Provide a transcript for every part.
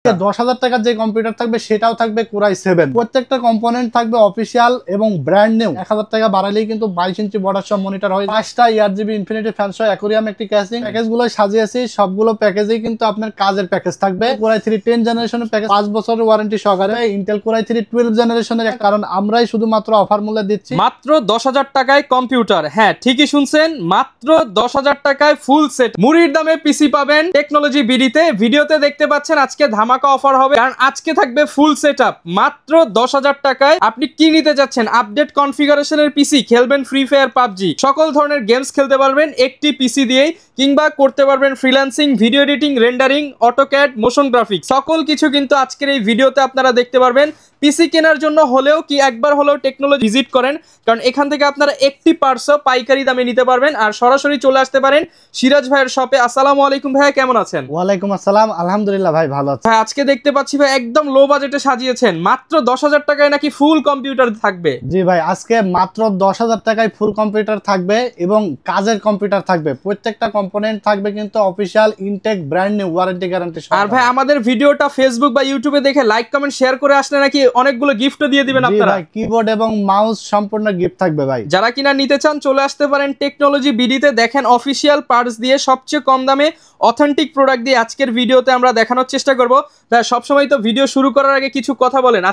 10,000 টাকার যে কম্পিউটার থাকবে সেটাও থাকবে কোরাই 7। প্রত্যেকটা কম্পোনেন্ট থাকবে অফিসিয়াল এবং ব্র্যান্ড নিউ। 1000 টাকা বাড়ালেই কিন্তু 22 ইঞ্চি বর্ডার সহ মনিটর হয়, 5টা ERGB ইনফিনিটি ফ্যান সহ অ্যাকোরিয়াম একটি ক্যাসিং। প্যাকেজগুলো সাজিয়েছি, সবগুলো প্যাকেজেই কিন্তু আপনার কাজের প্যাকেজ থাকবে। কোরাই 3 10 জেনারেশনের প্যাকেজ 5 বছরের ওয়ারেন্টি সহকারে। ইন্টেল কোরাই 3 12 জেনারেশনের, কারণ আমরাই শুধুমাত্র অফার মূল্যে দিচ্ছি মাত্র 10,000 টাকায় কম্পিউটার। হ্যাঁ ঠিকই শুনছেন, মাত্র 10,000 টাকায় ফুল সেট মুড়ির দামে পিসি পাবেন টেকনোলজি বিডিতে। ভিডিওতে দেখতে পাচ্ছেন আজকে ধামাকা অফার হবে, কারণ আজকে থাকবে ফুল সেটআপ মাত্র 10,000 টাকায়। আপনি কি নিতে যাচ্ছেন? আপডেট কনফিগারেশনের পিসি, খেলবেন ফ্রি ফায়ার, পাবজি, সকল ধরনের গেমস খেলতে পারবেন একটি পিসি দিয়েই, কিংবা করতে পারবেন freelancing, video editing, rendering, AutoCAD, motion graphics, সকল কিছু কিন্তু আজকের এই ভিডিওতে আপনারা দেখতে পারবেন। পিসি কেনার জন্য হলেও কি একবার হলেও টেকনোলজি ভিজিট করেন, কারণ এখান থেকে আপনারা একটি পার্টসও পাইকারি দামে নিতে পারবেন। আর সরাসরি চলে আসতে পারেন সিরাজ ভাইয়ের শপে। আসসালামু আলাইকুম ভাইয়া, কেমন আছেন? ওয়ালাইকুম আসসালাম, আলহামদুলিল্লাহ ভাই ভালো আছি। ভাই আজকে দেখতে পাচ্ছি ভাই একদম লো বাজেটে সাজিয়েছেন, মাত্র 10,000 টাকায় নাকি ফুল কম্পিউটার থাকবে? জি ভাই, আজকে মাত্র 10,000 টাকায় ফুল কম্পিউটার থাকবে এবং কাজের কম্পিউটার থাকবে। প্রত্যেকটা কম্পোনেন্ট থাকবে কিন্তু official intact brand new warranty guarantee. আর ভাই আমাদের ভিডিওটা ফেসবুক বা ইউটিউবে দেখে লাইক কমেন্ট শেয়ার করে আসলে নাকি অনেকগুলো গিফটও দিয়ে দিবেন আপনারা। ভাই কিবোর্ড এবং মাউস সম্পূর্ণ গিফট থাকবে ভাই। যারা কিনা নিতে চান চলে আসতে পারেন টেকনোলজি বিডিতে। দেখেন অফিসিয়াল পার্টস দিয়ে সবচেয়ে কম দামে অথেন্টিক প্রোডাক্ট দিয়ে আজকের ভিডিওতে আমরা দেখানোর চেষ্টা করব। তাই সবসময় তো ভিডিও শুরু করার আগে কিছু কথা বলেন।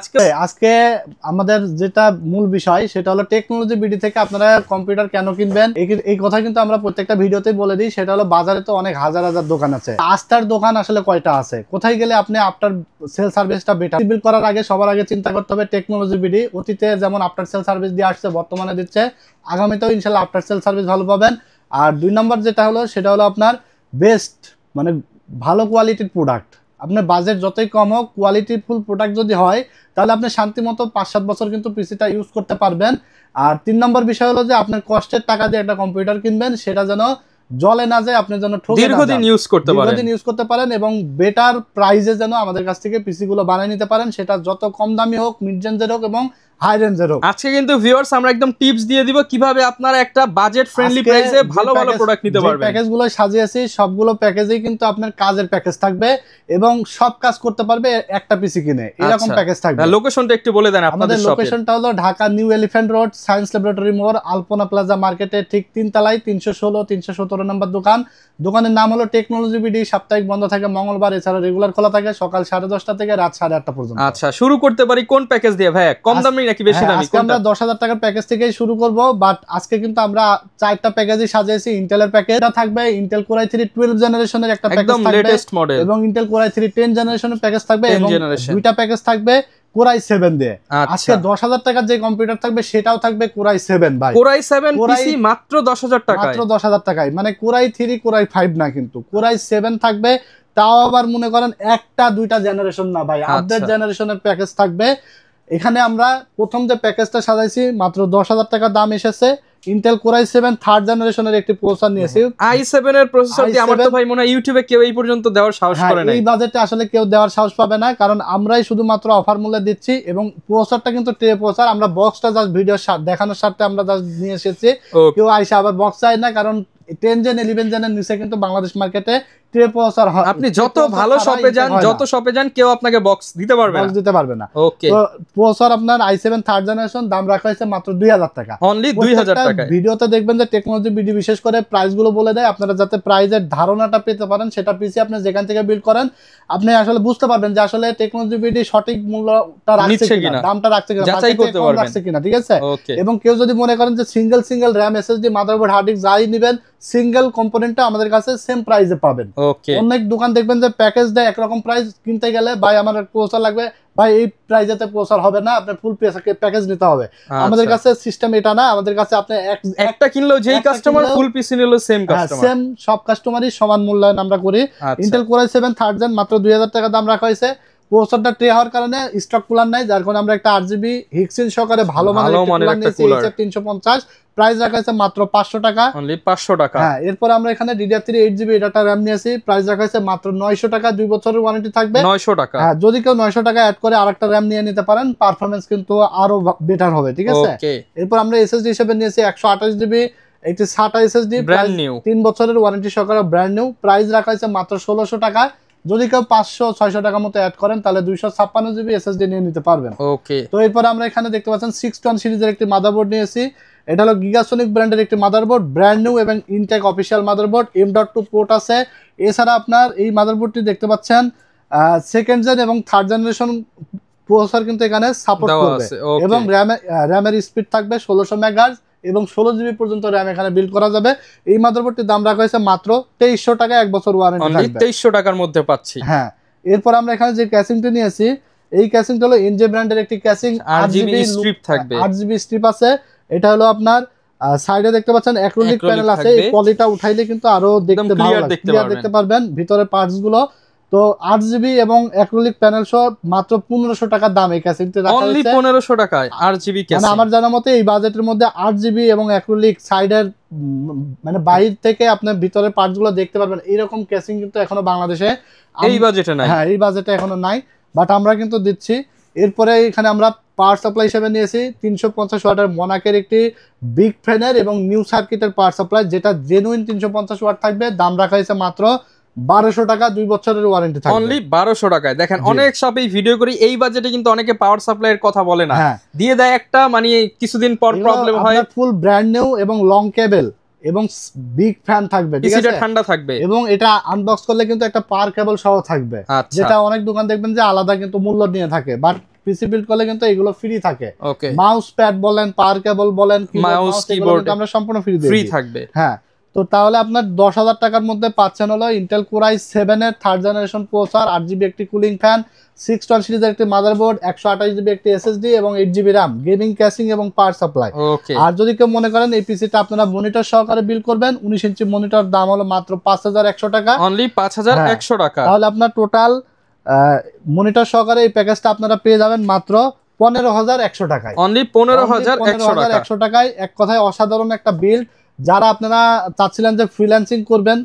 আজকে আমাদের যেটা মূল বিষয় সেটা হলো টেকনোলজি বিডি থেকে আপনারা কম্পিউটার কেন কিনবেন, এই কথা কিন্তু আমরা প্রত্যেকটা ভিডিওতেই বলে দিই। সেটা হলো বাজারে তো অনেক হাজার হাজার দোকান আছে, আস্থার দোকান আসলে কয়টা আছে, কোথায় গেলে আপনি আফটার সেল সার্ভিসটা বেটার বিল করার আগে সবার আগে চিন্তা করতে হবে টেকনোলজি বিডি। অতীতে যেমন আফটার সেল সার্ভিস দিয়ে আসছে, বর্তমানে দিচ্ছে, আগামীতেও ইনশাল্লাহ আফটার সেল সার্ভিস ভালো পাবেন। আর 2 নম্বর যেটা হলো সেটা হলো আপনার বেস্ট মানে ভালো কোয়ালিটির প্রোডাক্ট। আপনার বাজেট যতই কম হোক, কোয়ালিটিফুল প্রোডাক্ট যদি হয় তাহলে আপনি শান্তি মতো 5-7 বছর কিন্তু পিসিটা ইউজ করতে পারবেন। আর 3 নম্বর বিষয় হলো যে আপনার কষ্টের টাকা দিয়ে একটা কম্পিউটার কিনবেন, সেটা যেন জলে না যায়, আপনি যেন দীর্ঘদিন ইউজ করতে পারেন এবং বেটার প্রাইসে যেন আমাদের কাছ থেকে পিসি গুলো বানিয়ে নিতে পারেন, সেটা যত কম দামি হোক, মিড রেঞ্জের হোক এবং হাই রেঞ্জের হোক। আজকে কিন্তু ভিউয়ার্স আমরা একদম টিপস দিয়ে দিব কিভাবে আপনারা একটা বাজেট ফ্রেন্ডলি প্রাইসে ভালো ভালো প্রোডাক্ট নিতে পারবেন। প্যাকেজগুলো সাজিয়েছি, সবগুলো প্যাকেজেই কিন্তু আপনার কাজের প্যাকেজ থাকবে এবং সব কাজ করতে পারবে একটা পিসি কিনে, এরকম প্যাকেজ থাকবে। লোকেশনটা একটু বলে দেন আপনাদের। লোকেশনটা হলো Dhaka new elephant road, science laboratory মোড়, আলপনা প্লাজা মার্কেটে ঠিক 3 তলায় 316-317 নম্বর দোকান। দোকানের নাম হলো টেকনোলজি বিডি। সাপ্তাহিক বন্ধ থাকে মঙ্গলবার, এছাড়া রেগুলার খোলা থাকে সকাল 10:30 থেকে রাত 8:30 পর্যন্ত। আচ্ছা, শুরু করতে পারি কোন প্যাকেজ দিয়ে ভাই? কম দামি নাকি বেশি দামি? আজকে আমরা 10,000 টাকার প্যাকেজ থেকেই শুরু করব, বাট আজকে কিন্তু আমরা 4টা প্যাকেজই সাজিয়েছি। ইন্টেলের প্যাকেজটা থাকবে ইন্টেল কোরাই 3 12 জেনারেশনের একটা প্যাকেজ থাকবে, একদম লেটেস্ট মডেল, এবং ইন্টেল কোরাই 3 10 জেনারেশনের প্যাকেজ থাকবে, এবং 2টা প্যাকেজ থাকবে কোরাই 7 দিয়ে। আজকে 10,000 টাকার যে কম্পিউটার থাকবে সেটাও থাকবে কোরাই 7 ভাই। কোরাই 7 পিসি মাত্র 10,000 টাকায়, মাত্র 10,000 টাকায়। মানে কোরাই 3 কোরাই 5 না, কিন্তু কোরাই 7 থাকবে। তাও আবার মনে করেন 1টা 2টা জেনারেশন না ভাই, আপডেট জেনারেশনের প্যাকেজ থাকবে। এখানে আমরা প্রথম যে প্যাকেজটা সাজাইছি মাত্র 10,000 টাকা দাম এসেছে। ইন্টেল কোরাই 7 থার্ড জেনারেশনের একটি প্রসেসর নিয়েছি। i7 এর প্রসেসর দিয়ে আমার তো ভাই মনে হয় ইউটিউবে কেউ এই পর্যন্ত দেওয়ার সাহস করে না। এই বাজেটে আসলে কেউ দেওয়ার সাহস পাবে না, কারণ আমরাই শুধুমাত্র অফার মূল্যে দিচ্ছি। এবং প্রসেসরটা কিন্তু ট্রে প্রসেসর, আমরা বক্সটা জাস্ট ভিডিও দেখানোর স্বার্থে আমরা জাস্ট নিয়ে এসেছি। কেউ আইসা আবার বক্স চাই না, কারণ 10 জেন 11 জেনের নিচে কিন্তু বাংলাদেশ মার্কেটে ট্রে প্রসেসর হয়। আপনি যত ভালো শপে যান কেউ আপনাকে বক্স দিতে পারবে না। ওকে, তো প্রসেসর আপনার i7 থার্ড জেনারেশন, দাম রাখা হয়েছে মাত্র 2,000 টাকা, অনলি 2,000 টাকা। ভিডিওতে দেখবেন যে টেকনোলজি বিডি বিশেষ করে প্রাইস গুলো বলে দেয়, আপনারা যাতে প্রাইসের ধারণাটা পেতে পারেন। সেটা পিসি আপনি যেখান থেকে বিল্ড করেন আপনি আসলে বুঝতে পারবেন যে আসলে টেকনোলজি বিডি সঠিক মূল্যটা রাখছে কিনা, দামটা রাখছে কিনা, যাচাই করতে পারবেন ঠিক আছে। এবং কেউ যদি মনে করেন যে single RAM, SSD, motherboard, hard disk যাই নেবেন, সিঙ্গেল কম্পোনেন্টটা আমাদের কাছে সেম প্রাইসে পাবেন। অনেক দোকান দেখবেন যে প্যাকেজ দেয় একরকম প্রাইস, কিনতে গেলে ভাই আমার প্রসেসর লাগবে, ভাই এই প্রাইসেতে প্রসেসর হবে না, আপনার ফুল প্যাকেজ নিতে হবে। আমাদের কাছে সিস্টেম এটা না, আমাদের কাছে আপনি একটা কিনলেও যেই কাস্টমার ফুল পিসি নিলো সেম কাস্টমার, সেম সব কাস্টমারই সমান মূল্যায়ন আমরা করি। ইন্টেল কোরাই 7 থার্ড জেন মাত্র 2,000 টাকা দাম রাখা হয়েছে। প্রসেসরটা ট্রে হওয়ার কারণে স্টক কুলার নাই, যার কারণে আমরা একটা 8GB হিক্সিন সহকারে ভালো মানের একটা কুলার নিয়েছি 350, প্রাইস রাখা হয়েছে মাত্র 500 টাকা, অনলি 500 টাকা। হ্যাঁ, এরপর আমরা এখানে DDR3 8GB ডাটা RAM নিয়েছি, প্রাইস রাখা হয়েছে মাত্র 900 টাকা, 2 বছরের ওয়ারেন্টি থাকবে। 900 টাকা। হ্যাঁ, যদি কেউ 900 টাকা অ্যাড করে আরেকটা RAM নিয়ে নিতে পারেন, পারফরম্যান্স কিন্তু আরো বেটার হবে, ঠিক আছে। এরপর আমরা SSD হিসেবে নিয়েছি 128GB একটি SATA SSD, ব্র্যান্ড নিউ, 3 বছরের ওয়ারেন্টি সহকারে ব্র্যান্ড নিউ, প্রাইস রাখা হয়েছে মাত্র 1600 টাকা। যদি কেউ 500-600 টাকার মতো অ্যাড করেন তাহলে 256 জিবি এসএসডি নিয়ে নিতে পারবেন। ওকে, তো এরপর আমরা এখানে দেখতে পাচ্ছেন 610 সিরিজের একটি মাদারবোর্ড নিয়েছি। এটা হলো গিগাসনিক ব্র্যান্ডের একটি মাদারবোর্ড, ব্র্যান্ড নিউ এবং ইনটেক অফিসিয়াল মাদারবোর্ড, M.2 পোর্ট আছে। এছাড়া আপনার এই মাদারবোর্ডটি দেখতে পাচ্ছেন সেকেন্ড জেন এবং থার্ড জেনারেশন প্রসেসর কিন্তু এখানে সাপোর্ট করবে এবং র্যামের স্পিড থাকবে 1600 মেগাহার্টজ এবং 16 জিবি পর্যন্ত র্যাম এখানে বিল্ড করা যাবে। এই মাদারবোর্ডটির দাম রাখা হয়েছে মাত্র 2300 টাকা, 1 বছর ওয়ারেন্টি থাকবে। 2300 টাকার মধ্যে পাচ্ছি। হ্যাঁ, এরপর আমরা এখানে যে ক্যাসিংটি নিয়েছি, এই ক্যাসিংটা হলো এনজে ব্র্যান্ডের একটি ক্যাসিং, 8GB স্ট্রিপ থাকবে, 8GB স্ট্রিপ আছে। এটা হলো আপনার সাইডে দেখতে পাচ্ছেন অ্যাক্রিলিক প্যানেল আছে, এই পলিটা উঠাইলে কিন্তু আরো দেখতে ভালো লাগে, ক্লিয়ার দেখতে পারবেন ভিতরে পার্টস গুলো। তো 8GB এবং অ্যাক্রিলিক প্যানেল সহ মাত্র 1500 টাকার দাম এই ক্যাসিংটি রাখা হয়েছে। অনলি 1500 টাকায় 8GB ক্যাসিং। মানে আমার জানা মতে এই বাজেটের মধ্যে 8GB এবং অ্যাক্রিলিক সাইডের মানে বাইরে থেকে আপনি ভিতরে পার্টস গুলো দেখতে পারবেন, এরকম ক্যাসিং কিন্তু এখনো বাংলাদেশে এই বাজেটে নাই। হ্যাঁ, এই বাজেটে এখনো নাই, বাট আমরা কিন্তু দিচ্ছি। এরপরে এখানে আমরা পাওয়ার সাপ্লাই হিসেবে নিয়েছি 350 ওয়াটের মোনাকের একটি বিগ ফ্যানের এবং নিউ সার্কিটের পাওয়ার সাপ্লাই, যেটা জেনুইন 350 ওয়াট থাকবে। দাম রাখা হয়েছে মাত্র 1200 টাকা, 2 বছরের ওয়ারেন্টি থাকবে। অনলি 1200 টাকায়। দেখেন অনেক শপেই ভিডিও করি, এই বাজেটে কিন্তু অনেকে পাওয়ার সাপ্লাইয়ের কথা বলে না, দিয়ে দেয় একটা, মানে কিছুদিন পর প্রবলেম হয়। ফুল ব্র্যান্ড নিউ এবং লং কেবল এবং বিগ ফ্যান থাকবে, ঠিক আছে, ঠান্ডা থাকবে এবং এটা আনবক্স করলে কিন্তু একটা পাওয়ার কেবল সহ থাকবে, যেটা অনেক দোকান দেখবেন যে আলাদা কিন্তু মূল্য নিয়ে থাকে, বাট পিসি বিল্ড করলে কিন্তু এগুলো ফ্রি থাকে। মাউস প্যাড বলেন, পাওয়ার কেবল বলেন, মাউস কিবোর্ড আমরা সম্পূর্ণ ফ্রি থাকবে। হ্যাঁ, তো তাহলে আপনার 10,000 টাকার মধ্যে পাচ্ছেন হলো ইন্টেল কোর i7 এর থার্ড জেনারেশন প্রসেসর, 8GB একটি কুলিং ফ্যান, 612 সিরিজের একটি মাদারবোর্ড, 128GB একটি এসএসডি এবং 8GB RAM, গেমিং ক্যাসিং এবং পাওয়ার সাপ্লাই। আর যদি কেউ মনে করেন এই পিসিটা আপনারা মনিটর সহকারে বিল্ড করবেন, 19 ইঞ্চি মনিটর, দাম হলো মাত্র 5100 টাকা, অনলি 5100 টাকা। তাহলে আপনার টোটাল মনিটর সহকারে এই প্যাকেজটা আপনারা পেয়ে যাবেন মাত্র 15,100 টাকায়, অনলি 15,100 টাকায়। এক কথায় অসাধারণ একটা বিল্ড। যারা আপনারা চাচ্ছিলেন যে ফ্রিল্যান্সিং করবেন,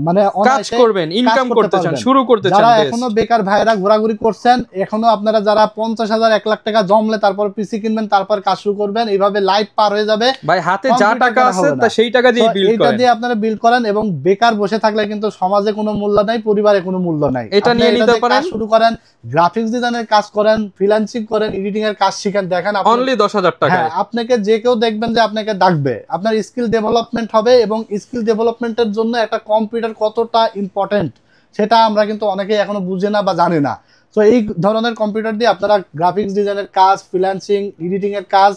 মানে কাজ করবেন, ইনকাম করতে চান, শুরু করতে চান, যারা এখনো বেকার ভাইরা ঘোরাঘুরি করছেন, এখনো আপনারা যারা 50,000 1 লাখ টাকা জমলে তারপর পিসি কিনবেন, তারপর কাজ শুরু করবেন, এইভাবে লাইফ পার হয়ে যাবে। ভাই হাতে যা টাকা আছে তা সেই টাকা দিয়ে বিল্ড করেন, এটা দিয়ে আপনারা বিল্ড করেন। এবং বেকার বসে থাকলে কিন্তু সমাজে কোনো মূল্য নাই, পরিবারে কোনো মূল্য নাই। এটা নিয়ে নিতে পারেন, শুরু করেন, গ্রাফিক্স ডিজাইনের কাজ করেন, ফ্রিল্যান্সিং করেন, এডিটিং এর কাজ শিখেন। দেখেন অনলি 10,000 টাকা। আপনাকে যে কেউ দেখবেন যে আপনাকে ডাকবে, আপনার স্কিল ডেভেলপমেন্ট হবে। এবং স্কিল ডেভেলপমেন্টের জন্য একটা কম্পিউটার কতটা ইম্পর্টেন্ট সেটা আমরা কিন্তু অনেকেই এখনো বুঝে না বা জানি না। তো এই ধরনের কম্পিউটার দিয়ে আপনারা গ্রাফিক্স ডিজাইনের কাজ, ফ্রিল্যান্সিং, এডিটিং এর কাজ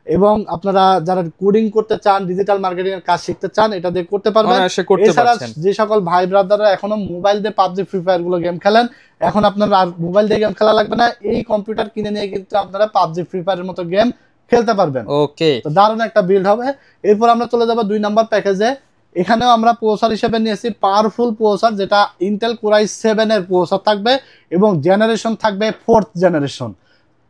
এবং আপনারা যারা কোডিং করতে চান, ডিজিটাল মার্কেটিং এর কাজ শিখতে চান, এটা দিয়ে করতে পারবেন। এছাড়া যে সকল ভাই ব্রাদাররা এখনো মোবাইল দিয়ে পাবজি, ফ্রি ফায়ার গুলো গেম খেলেন, এখন আপনারা আর মোবাইল দিয়ে গেম খেলা লাগবে না, এই কম্পিউটার কিনে নিয়ে কিন্তু আপনারা পাবজি, ফ্রি ফায়ারের মতো গেম খেলতে পারবেন। ওকে, তো দারুণ একটা বিল্ড হবে। এরপর আমরা চলে যাব 2 নাম্বার প্যাকেজে। এখানেও আমরা প্রসেসর হিসেবে নিয়েছি পাওয়ারফুল প্রসেসর, যেটা ইন্টেল কোর i7 এর প্রসেসর থাকবে এবং জেনারেশন থাকবে 4th জেনারেশন।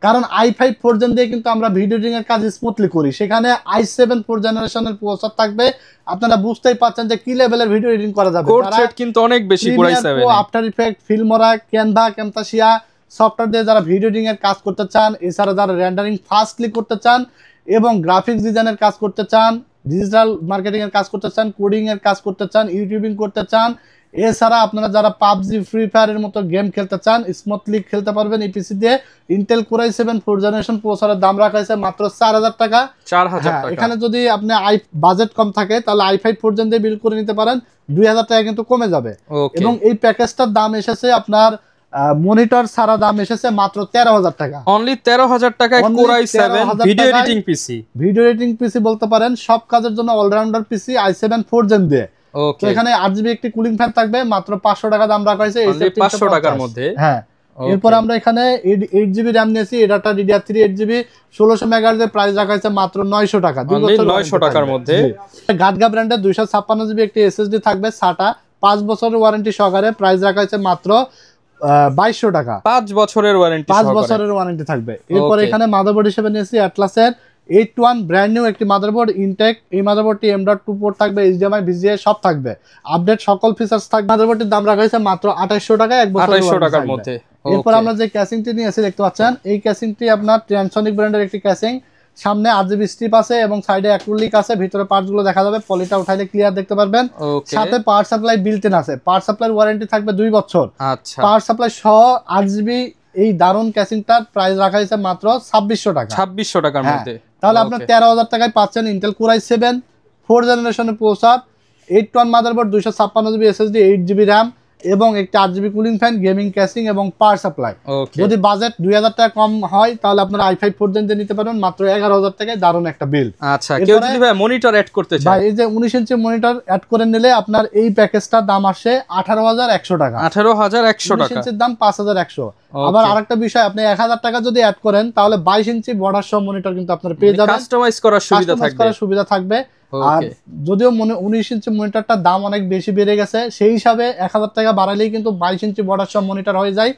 কারণ i5 4th জেন দিয়ে কিন্তু আমরা ভিডিও এডিটিং এর কাজ স্মুথলি করি, সেখানে i7 4th জেনারেশনের প্রসেসর থাকবে। আপনারা বুঝতেই পাচ্ছেন যে কি লেভেলের ভিডিও এডিটিং করা যাবে। কোর থ্রেড কিন্তু অনেক বেশি কোর i7 এ, after effect, Filmora, Canva, Camtasia software দিয়ে যারা ভিডিও এডিটিং এর কাজ করতে চান, এছাড়া যারা রেন্ডারিং ফাস্টলি করতে চান এবং গ্রাফিক্স ডিজাইনের কাজ করতে চান, ডিজিটাল মার্কেটিং এর কাজ করতে চান, কোডিং এর কাজ করতে চান, ইউটিউবিং করতে চান, এছাড়া আপনারা যারা পাবজি, ফ্রি ফায়ারের মতো গেম খেলতে চান, স্মুথলি খেলতে পারবেন এই পিসি দিয়ে। Intel core i7 4th generation প্রসেসরের দাম রাখা হয়েছে মাত্র 4,000 টাকা। 4,000 টাকা। এখানে যদি আপনি বাজেট কম থাকে তাহলে i5 4th জেন দিয়ে বিল্ড করে নিতে পারেন, 2,000 টাকা কিন্তু কমে যাবে। এবং এই প্যাকেজটার দাম এসেছে আপনার মনিটর ছাড়া দাম এসেছে মাত্র 13,000 টাকা। অনলি 13,000 টাকায় কোর i7 ভিডিও এডিটিং পিসি। ভিডিও এডিটিং পিসি বলতে পারেন, সব কাজের জন্য অলরাউন্ডার পিসি, i7 4th জেন দিয়ে। তো এখানে 8GB একটি কুলিং ফ্যান থাকবে, মাত্র 500 টাকা দাম রাখা হয়েছে, 500 টাকার মধ্যে। হ্যাঁ, এরপর আমরা এখানে 8GB RAM নিয়েছি, এটা DDR3 8GB 1600 মেগাহার্জ এর প্রাইস রাখা হয়েছে মাত্র 900 টাকা, 900 টাকার মধ্যে। গাটগা ব্র্যান্ডের 256GB একটি SSD থাকবে, SATA 5 বছরের ওয়ারেন্টি সহকারে, প্রাইস রাখা হয়েছে মাত্র 2200 টাকা, 5 বছরের ওয়ারেন্টি, 5 বছরের ওয়ারেন্টি থাকবে। এরপর এখানে মাদারবোর্ড হিসেবে নিয়েছি অ্যাটলাসের 81 ব্র্যান্ড নিউ একটি মাদারবোর্ড, ইনটেক। এই মাদারবোর্ডটি M.2 পোর্ট থাকবে, HDMI, VGA সব থাকবে, আপডেট সকল ফিচার্স থাকবে। মাদারবোর্ডটির দাম রাখা হয়েছে মাত্র 2800 টাকা, 1 বছরের 2800 টাকার মধ্যে। এরপর আমরা যে ক্যাসিংটি নিয়েছি দেখতে পাচ্ছেন, এই ক্যাসিংটি আপনার ট্রান্সনিক ব্র্যান্ডের একটি ক্যাসিং, সামনে আরজিবি স্ট্রিপ আছে এবং সাইডে অ্যাক্রিলিক আছে, ভিতরে পার্টস গুলো দেখা যাবে, পলিটা উঠাইলে ক্লিয়ার দেখতে পারবেন। সাথে পাওয়ার সাপ্লাই বিল্ট ইন আছে, পাওয়ার সাপ্লাইয়ের ওয়ারেন্টি থাকবে 2 বছর। আচ্ছা, পাওয়ার সাপ্লাই সহ আরজিবি এই দারুন ক্যাসিংটার প্রাইস রাখা হয়েছে মাত্র 2600 টাকা। 2600 টাকার মধ্যে তাহলে আপনার 13000 টাকায় পাচ্ছেন ইন্টেল কোর i7 4 জেনারেশনের processor, 8 motherboard, 256 GB SSD, 8 GB RAM এবং একটা 8 GB cooling fan, gaming casing এবং পাওয়ার সাপ্লাই। যদি বাজেট 2000 টাকা কম হয় তাহলে আপনারা i5 4 জেন নিতে পারবেন মাত্র 11000 টাকায়, দারুন একটা বিল। আচ্ছা, কেউ যদি ভাই মনিটর অ্যাড করতে চায়, ভাই এই যে 19 ইঞ্চি মনিটর অ্যাড করে নিলে আপনার এই প্যাকেজটার দাম আসে 18100 টাকা। 18100 টাকা, 19 ইঞ্চির দাম 5100। আবার আরেকটা বিষয়, আপনি 1000 টাকা যদি অ্যাড করেন তাহলে 22 ইঞ্চি বর্ডার সহ মনিটর কিন্তু আপনারা পেয়ে যাবেন, কাস্টমাইজ করার সুবিধা থাকবে। আর যদিও 19 ইঞ্চি মনিটরটার দাম অনেক বেশি বেড়ে গেছে, সেই হিসাবে 1000 টাকা বাড়ালেই কিন্তু 22 ইঞ্চি বর্ডার সহ মনিটর হয়ে যায়।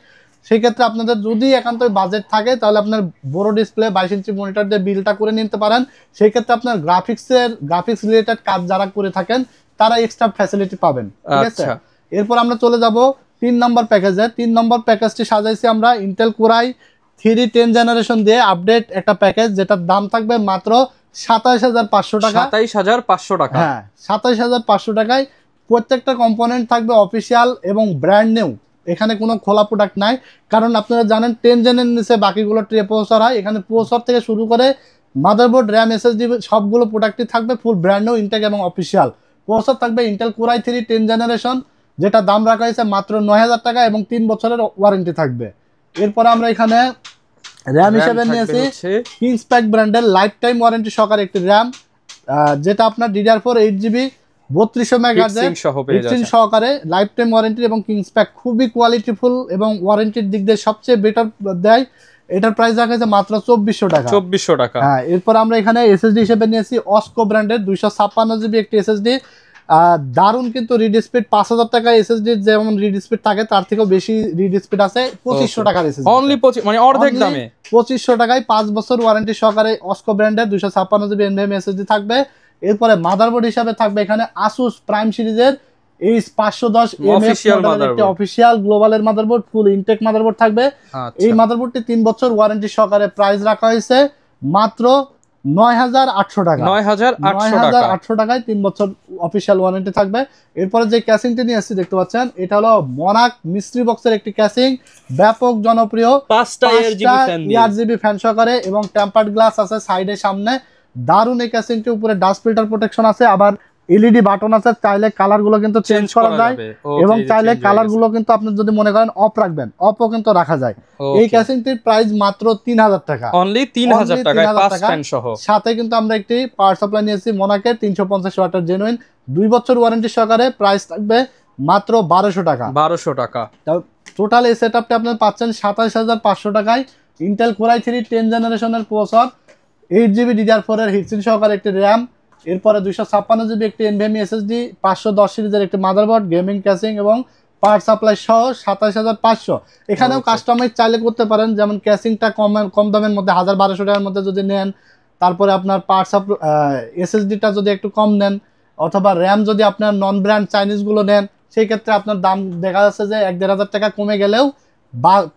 সেই ক্ষেত্রে আপনাদের যদি একান্তই বাজেট থাকে তাহলে আপনার বড় ডিসপ্লে 22 ইঞ্চি মনিটর দিয়ে বিলটা করে নিতে পারেন। সেই ক্ষেত্রে আপনার গ্রাফিক্স রিলেটেড কাজ যারা করে থাকেন তারা এক্সট্রা ফ্যাসিলিটি পাবেন, ঠিক আছে। এরপর আমরা চলে যাব 3 নম্বর প্যাকেজে। 3 নম্বর প্যাকেজটি সাজাইছি আমরা ইন্টেল কোর i3 10 জেনারেশন দিয়ে আপডেট একটা প্যাকেজ, যেটার দাম থাকবে মাত্র 27500 টাকা। 27500 টাকা, হ্যাঁ 27500 টাকায় প্রত্যেকটা কম্পোনেন্ট থাকবে অফিসিয়াল এবং ব্র্যান্ড নিউ, এখানে কোনো খোলা প্রোডাক্ট নাই। কারণ আপনারা জানেন 10 জেনের নিচে বাকিগুলো ট্রে প্রসেসর হয়, এখানে প্রসেসর থেকে শুরু করে মাদারবোর্ড, র্যাম, এসএসডি সবগুলো প্রোডাক্টই থাকবে ফুল ব্র্যান্ড নিউ, ইনটেক এবং অফিসিয়াল। প্রসেসর থাকবে ইন্টেল কোর i3 10 জেনারেশন, যেটা দাম রাখা হয়েছে মাত্র 9000 টাকা এবং 3 বছরের ওয়ারেন্টি থাকবে। এরপর আমরা এখানে র্যাম হিসেবে নিয়েছি কিংসপ্যাক ব্র্যান্ডের লাইফ টাইম ওয়ারেন্টি সহকারে একটি র্যাম, যেটা আপনার DDR4 8GB 3200 মেগাহার্জের সহকারে লাইফ টাইম ওয়ারেন্টি এবং কিংসপ্যাক খুবই কোয়ালিটিফুল এবং ওয়ারেন্টির দিক দিয়ে সবচেয়ে বেটার দেয়। এটার প্রাইস রাখা হয়েছে মাত্র 2400 টাকা। 2400 টাকা। হ্যাঁ, এরপর আমরা এখানে এসএসডি হিসেবে নিয়েছি অস্কো ব্র্যান্ডের 256 জিবি একটি এসএসডি, দারুন কিন্তু রিড স্পিড। 5000 টাকা এসএসডি যেমন রিড স্পিড থাকে তার থেকেও বেশি রিড স্পিড আছে। 2500 টাকার এসএসডি, অনলি মানে অর্ধেক দামে 2500 টাকায় 5 বছর ওয়ারেন্টি সহকারে অস্কো ব্র্যান্ডের 256 জিবি এনভিএমই এসএসডি থাকবে। এরপরে মাদারবোর্ড হিসাবে থাকবে এখানে আসুস প্রাইম সিরিজের H510 অফিসিয়াল গ্লোবালের মাদারবোর্ড, ফুল ইনটেক মাদারবোর্ড থাকবে। এই মাদারবোর্ডটি 3 বছর ওয়ারেন্টি সহকারে প্রাইস রাখা হয়েছে মাত্র 9800 টাকা। 9800 টাকায় 3 বছর অফিসিয়াল ওয়ারেন্টি থাকবে। এরপরে যে ক্যাসিংটি নিয়ে আসছি দেখতে পাচ্ছেন, এটা হলো মনাক মিস্ট্রি বক্সের একটি ক্যাসিং, ব্যাপক জনপ্রিয়, 5টা আরজিবি ফ্যান সহকারে এবং টেম্পার্ড গ্লাস আছে সাইডে সামনে। দারুন এই ক্যাসিংটি, উপরে ডাস্ট ফিল্টার প্রোটেকশন আছে, আবার এলইডি বাটন আছে, চাইলে কালার গুলো কিন্তু চেঞ্জ করা যায় এবং চাইলে কালার গুলো কিন্তু আপনি যদি মনে করেন অফ রাখবেন অফও কিন্তু রাখা যায়। এই ক্যাসিংটির প্রাইস মাত্র 3000 টাকা, অনলি 3000 টাকায় 5 ফ্যান সহ। সাথে কিন্তু আমরা একটি পাওয়ার সাপ্লাই নিয়েছি মনাকের 350 ওয়াটের জেনুইন, 2 বছর ওয়ারেন্টি সহকারে, প্রাইস থাকবে মাত্র 1200 টাকা। 1200 টাকা। টোটাল এই সেটআপটা আপনি পাচ্ছেন 27500 টাকায়। ইন্টেল কোর i3 10 জেনারেশনের প্রসেসর, 8GB DDR4 এর হিটসিন সহকারে একটি র্যাম, এরপরে 256 জিবি একটি এনভিএমই এসএসডি, 510 সিরিজের একটি মাদারবোর্ড, গেমিং ক্যাসিং এবং পাওয়ার সাপ্লাই সহ 27500। এখানেও কাস্টমাইজ চাইলে করতে পারেন, যেমন ক্যাসিংটা কম দামের মধ্যে 1200 টাকার মধ্যে যদি নেন, তারপরে আপনার পাওয়ার সাপ্লাই এসএসডিটা যদি একটু কম নেন, অথবা র্যাম যদি আপনার নন ব্র্যান্ড চাইনিজগুলো নেন, সেই ক্ষেত্রে আপনার দাম দেখা যাচ্ছে যে 1-1500 টাকা কমে গেলেও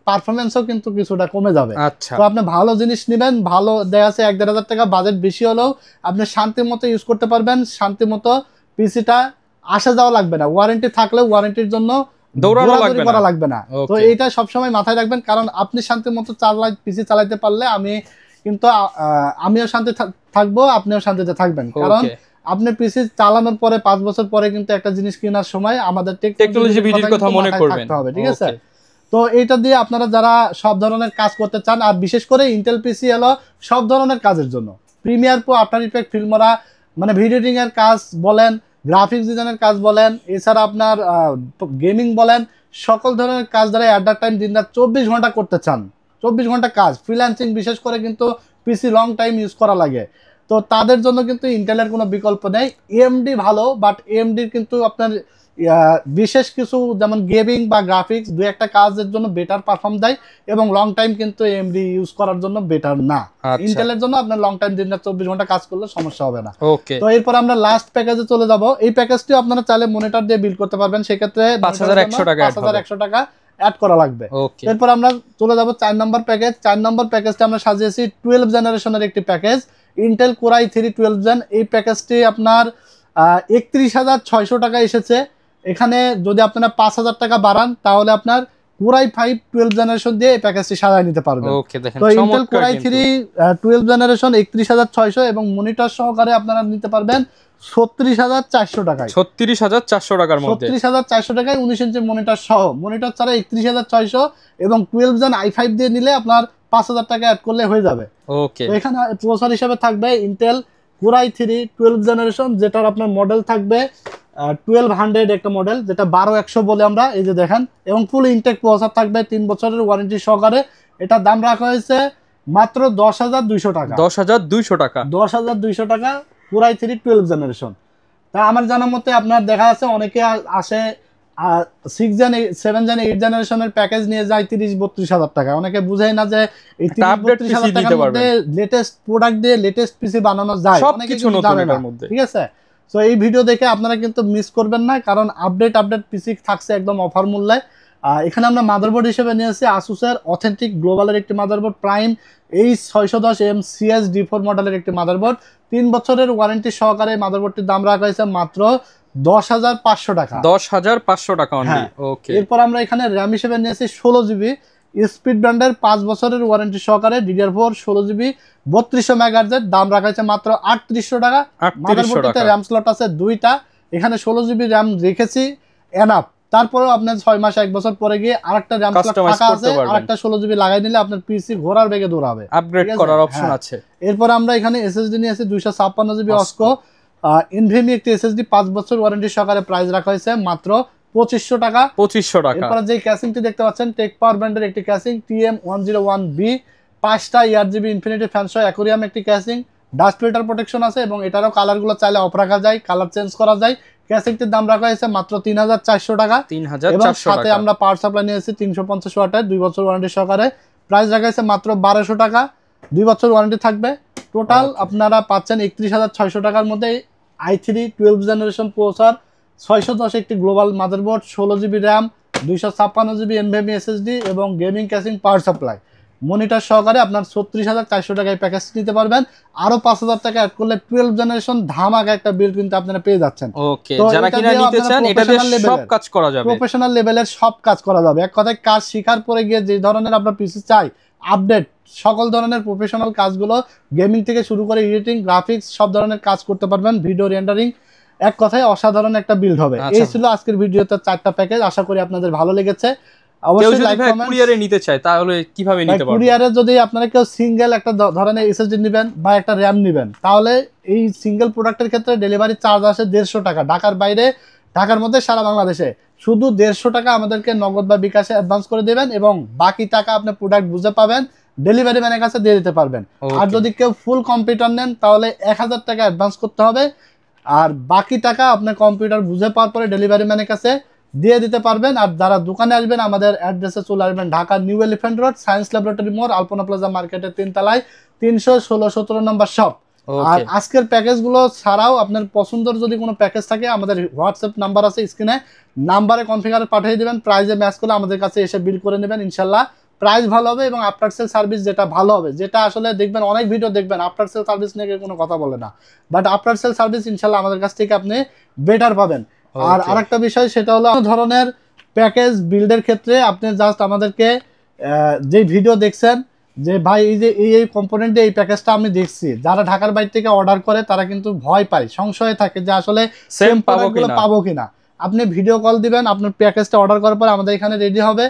পারফরমেন্সও কিন্তু কিছুটা কমে যাবে। তো আপনি ভালো জিনিস নেবেন, ভালো দেখা যাচ্ছে 1-1500 টাকা বাজেট বেশি হলেও আপনি শান্তি মতো ইউজ করতে পারবেন, শান্তি মতো পিসিটা আসা যাওয়া লাগবে না, ওয়ারেন্টি থাকলেও ওয়ারেন্টির জন্য দৌড়াদৌড়ি করা লাগবে না। তো এইটা সবসময় মাথায় রাখবেন, কারণ আপনি শান্তি মতো পিসি চালাইতে পারলে আমিও শান্তি থাকবো, আপনিও শান্তিতে থাকবেন। কারণ আপনি পিসি চালানোর পরে 5 বছর পরে কিন্তু একটা জিনিস কেনার সময় আমাদের টেকনোলজি ভিডিওর কথা মনে করবেন, ঠিক আছে। তো এইটা দিয়ে আপনারা যারা সব ধরনের কাজ করতে চান, আর বিশেষ করে ইন্টেল পিসি হলো সব ধরনের কাজের জন্য, প্রিমিয়ার প্রো, আফটার ইফেক্ট, ফিল্মরা, মানে ভিডিও এডিটিং এর কাজ বলেন, গ্রাফিক্স ডিজাইনের কাজ বলেন, এছাড়া আপনার গেমিং বলেন, সকল ধরনের কাজ যারা অ্যাট দ্য টাইম দিন রাত 24 ঘন্টা করতে চান, 24 ঘন্টা কাজ, ফ্রিল্যান্সিং বিশেষ করে কিন্তু পিসি লং টাইম ইউজ করা লাগে, তো তাদের জন্য কিন্তু ইন্টেলের কোনো বিকল্প নেই। এএমডি ভালো, বাট এএমডির কিন্তু আপনার বিশেষ কিছু যেমন গেমিং বা গ্রাফিক্স 2-1টা কাজের জন্য বেটার পারফর্ম দেয় এবং লং টাইম কিন্তু এএমডি ইউজ করার জন্য বেটার না। ইন্টেলের জন্য আপনার লং টাইম দিন রাত 24 ঘন্টা কাজ করলে সমস্যা হবে না। তো এরপর আমরা লাস্ট প্যাকেজে চলে যাব। এই প্যাকেজটিও আপনারা চাইলে মনিটর দিয়ে বিল্ড করতে পারবেন, সেক্ষেত্রে 5100 টাকা অ্যাড করা লাগবে। এরপর আমরা চলে যাব 4 নম্বর প্যাকেজ। 4 নম্বর প্যাকেজটা আমরা সাজিয়েছি 12 জেনারেশনের একটি package, Intel core i3 12 gen. এই প্যাকেজটি আপনার 31,600 টাকা এসেছে। এখানে যদি আপনারা 5,000 টাকা বাড়ান তাহলে আপনার কোর i5 12 জেনারেশন দিয়ে এই প্যাকেজটি সাজায় নিতে পারবেন। তো ইন্টেল কোর i3 12 জেনারেশন 31,600 এবং মনিটর সহকারে আপনারা নিতে পারবেন 36,400 টাকায়। 36,400 টাকার মধ্যে 36,400 টাকায় 19 ইঞ্চি মনিটর সহ। মনিটর ছাড়া 31,600 এবং 12 জেন i5 দিয়ে নিলে আপনার 5,000 টাকা অ্যাড করলে হয়ে যাবে। ওকে, তো এখানে প্রসেসর হিসেবে থাকবে ইন্টেল কোর i3 12 জেনারেশন, যেটার আপনার মডেল থাকবে 1200 একটা মডেল, যেটা 12100 বলে আমরা, এই যে দেখেন। এবং ফুল ইনটেক প্রসেসর থাকবে 3 বছরের ওয়ারেন্টি সহকারে। এটার দাম রাখা হয়েছে মাত্র 10,200 টাকা। 10,200 টাকা 10,200 টাকা কোর i3 12 জেনারেশন। তা আমার জানা মতে আপনার দেখা যাচ্ছে অনেকে আসে 6 জেন 7 জেন 8 জেনারেশনের প্যাকেজ নিয়ে যায় 30-32,000 টাকা। অনেকে বুঝায় না যে এই 30-32,000 টাকার মধ্যে লেটেস্ট প্রোডাক্ট দিয়ে লেটেস্ট পিসি বানানো যায়, অনেকে কিছু জানে না। ঠিক আছে, তো এই ভিডিও দেখে আপনারা কিন্তু মিস করবেন না, কারণ আপডেট পিসি থাকছে একদম অফার মূল্যে। এখানে আমরা মাদারবোর্ড হিসেবে নিয়েছি আসুসের অথেন্টিক গ্লোবালের একটি মাদারবোর্ড, প্রাইম H610M CS-D4 মডেলের একটি মাদারবোর্ড। 3 বছরের ওয়ারেন্টি সহকারে মাদারবোর্ডটির দাম রাখা হয়েছে মাত্র 10,500 টাকা। 10,500 টাকা অনলি। ওকে, এরপর আমরা এখানে র্যাম হিসেবে নিয়েছি 16GB স্পিড ব্র্যান্ডের 5 বছরের ওয়ারেন্টি সহকারে DDR4 16GB 3200 মেগাহার্জের, দাম রাখা হয়েছে মাত্র 3800 টাকা। মাদারবোর্ডটিতে র্যাম স্লট আছে 2টা, এখানে 16GB র্যাম রেখেছি এনাফ। তারপরেও আপনার 6 মাস 1 বছর পরে গিয়ে আরেকটা র্যাম স্লট ফাঁকা আছে, আরেকটা 16GB লাগাই নিলে আপনার পিসি ঘোড়ার বেগে দৌড়াবে, আপগ্রেড করার অপশন আছে। এরপর আমরা এখানে এসএসডি নিয়েছি 256GB অস্কো এনভিএমই একটি এসএসডি 5 বছর ওয়ারেন্টি সহকারে, প্রাইস রাখা হয়েছে মাত্র 2500 টাকা। 2500 টাকা। এরপর যে ক্যাসিংটি দেখতে পাচ্ছেন টেক পাওয়ার ব্র্যান্ডের একটি ক্যাসিং TM101B, 5টা ERGB ইনফিনিটি ফ্যান সহ অ্যাকোরিয়াম একটি ক্যাসিং, ডাস্ট ফিল্টার প্রোটেকশন আছে এবং এটারও কালারগুলো চাইলে অফ রাখা যায়, কালার চেঞ্জ করা যায়। ক্যাসিংটির দাম রাখা হয়েছে মাত্র 3,400 টাকা। 3,400 এবং সাথে আমরা পাওয়ার সাপ্লাই নিয়েছি 350 ওয়াটের 2 বছর ওয়ারেন্টি সহকারে, প্রাইস রাখা হয়েছে মাত্র 1200 টাকা। 2 বছর ওয়ারেন্টি থাকবে। টোটাল আপনারা পাচ্ছেন 31,600 টাকার মধ্যে i3 12 জেনারেশন প্রসেসর, 610 একটি global motherboard, 16GB RAM, 256GB NVMe SSD এবং gaming casing power supply monitor সহকারে আপনার 36,400 টাকায় প্যাকেজ নিতে পারবেন। আরো 5,000 টাকা অ্যাড করলে 12 জেনারেশন ধামাকা একটা বিল কিন্তু আপনারা পেয়ে যাচ্ছেন। ওকে, যারা কিনা নিতে চান এটা দিয়ে সব কাজ করা যাবে, প্রফেশনাল লেভেলের সব কাজ করা যাবে। এক কথায় কাজ শেখার পরে গিয়ে যে ধরনের আপনার পিসি চাই আপডেট, সকল ধরনের প্রফেশনাল কাজগুলো গেমিং থেকে শুরু করে এডিটিং, গ্রাফিক্স সব ধরনের কাজ করতে পারবেন, ভিডিও রেন্ডারিং, এক কথায় অসাধারণ একটা বিল্ড হবে। এই ছিল আজকের ভিডিওতে 4টা প্যাকেজ, আশা করি আপনাদের ভালো লেগেছে। অবশ্যই লাইক কমেন্ট। কুরিয়ারে নিতে চাই তাহলে কিভাবে নিতে পারবেন? কুরিয়ারে যদি আপনারা কেউ সিঙ্গেল একটা ধরনের এসএসডি নেবেন বা একটা র‍্যাম নেবেন, তাহলে এই সিঙ্গেল প্রোডাক্টের ক্ষেত্রে ডেলিভারি চার্জ আসে 150 টাকা। ঢাকার বাইরে, ঢাকার মধ্যে সারা বাংলাদেশে শুধু 150 টাকা আমাদেরকে নগদ বা বিকাশে অ্যাডভান্স করে দেবেন এবং বাকি টাকা আপনি প্রোডাক্ট বুঝে পাবেন, ডেলিভারি ম্যানের কাছে দিয়ে দিতে পারবেন। আর যদি কেউ ফুল কম্পিউটার নেন তাহলে 1000 টাকা অ্যাডভান্স করতে হবে, আর বাকি টাকা আপনি কম্পিউটার বুঝে পাওয়ার পরে ডেলিভারি ম্যানের কাছে দিয়ে দিতে পারবেন। আর যারা দোকানে আসবেন আমাদের অ্যাড্রেসে চলে আসবেন, Dhaka new elephant road, science laboratory মোড়, আলপনা প্লাজা মার্কেটের 3 তলায় 316-17 নম্বর শপ। আর আজকের প্যাকেজগুলো ছাড়াও আপনার পছন্দের যদি কোনো প্যাকেজ থাকে আমাদের হোয়াটসঅ্যাপ নাম্বার আছে স্ক্রিনে, নাম্বারে কনফিগার পাঠিয়ে দেবেন, প্রাইজে ম্যাচ করলে আমাদের কাছে এসে বিল করে নেবেন। ইনশাল্লাহ প্রাইস ভালো হবে এবং আফটার সেল সার্ভিস যেটা ভালো হবে, যেটা আসলে দেখবেন অনেক ভিডিও দেখবেন আফটার সেল সার্ভিস নিয়ে কোনো কথা বলে না, বাট আফটার সেল সার্ভিস ইনশাল্লাহ আমাদের কাছ থেকে আপনি বেটার পাবেন। আর আরেকটা বিষয় সেটা হলো ধরনের প্যাকেজ বিল্ডের ক্ষেত্রে আপনি জাস্ট আমাদেরকে যে ভিডিও দেখছেন যে ভাই এই যে এই কম্পোনেন্টে এই প্যাকেজটা আমি দেখছি, যারা ঢাকার বাইরে থেকে অর্ডার করে তারা কিন্তু ভয় পায়, সংশয়ে থাকে যে আসলে সেম প্রোডাক্টগুলো পাবো কিনা। আপনি ভিডিও কল দিবেন, আপনার প্যাকেজটা অর্ডার করার পর আমাদের এখানে রেডি হবে,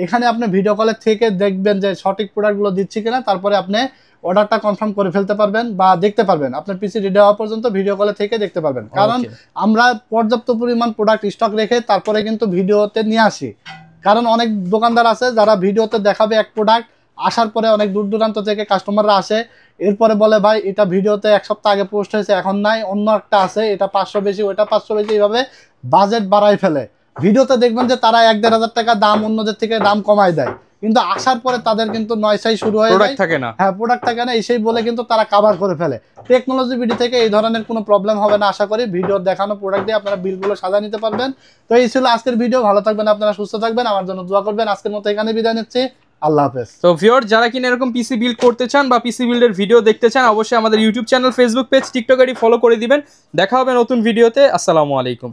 এখানে আপনি ভিডিও কলে থেকে দেখবেন যে সঠিক প্রোডাক্টগুলো দিচ্ছি কিনা, তারপরে আপনি অর্ডারটা কনফার্ম করে ফেলতে পারবেন বা দেখতে পারবেন, আপনার পিসি রেডি হওয়া পর্যন্ত ভিডিও কলে থেকে দেখতে পারবেন। কারণ আমরা পর্যাপ্ত পরিমাণ প্রোডাক্ট স্টক রেখে তারপরে কিন্তু ভিডিওতে নিয়ে আসি। কারণ অনেক দোকানদার আছে যারা ভিডিওতে দেখাবে এক প্রোডাক্ট, আসার পরে অনেক দূর দূরান্ত থেকে কাস্টমাররা আসে, এরপরে বলে ভাই এটা ভিডিওতে 1 সপ্তাহ আগে পোস্ট হয়েছে এখন নাই, অন্য একটা আছে, এটা 500 বেশি, ওইটা 500 বেশি, এইভাবে বাজেট বাড়াই ফেলে। ভিডিওতে দেখবেন যে তারা 1-1,500 টাকা দাম অন্যদের থেকে দাম কমায় দেয়, কিন্তু আসার পরে তাদের কিন্তু নয়সাই শুরু হয়ে যায়, থাকে না। হ্যাঁ প্রোডাক্ট থাকে না, এসেই বলে কিন্তু তারা কভার করে ফেলে। টেকনোলজি বিডি থেকে এই ধরনের কোনো প্রবলেম হবে না আশা করি। ভিডিও দেখানো প্রোডাক্ট দিয়ে আপনারা বিলগুলো সাজা নিতে পারবেন। তো এই ছিল আজকের ভিডিও। ভালো থাকবেন আপনারা, সুস্থ থাকবেন, আমার জন্য দোয়া করবেন। আজকের মতো এখানে বিদায় নিচ্ছি, আল্লাহ হাফেজ। তো ভিউয়ার যারা কিনা এরকম পিসি বিল্ড করতে চান বা পিসি বিল্ডের ভিডিও দেখতে চান, অবশ্যই আমাদের YouTube channel, Facebook page, TikTok ID follow করে দিবেন। দেখা হবে নতুন ভিডিওতে। আসসালামু আলাইকুম।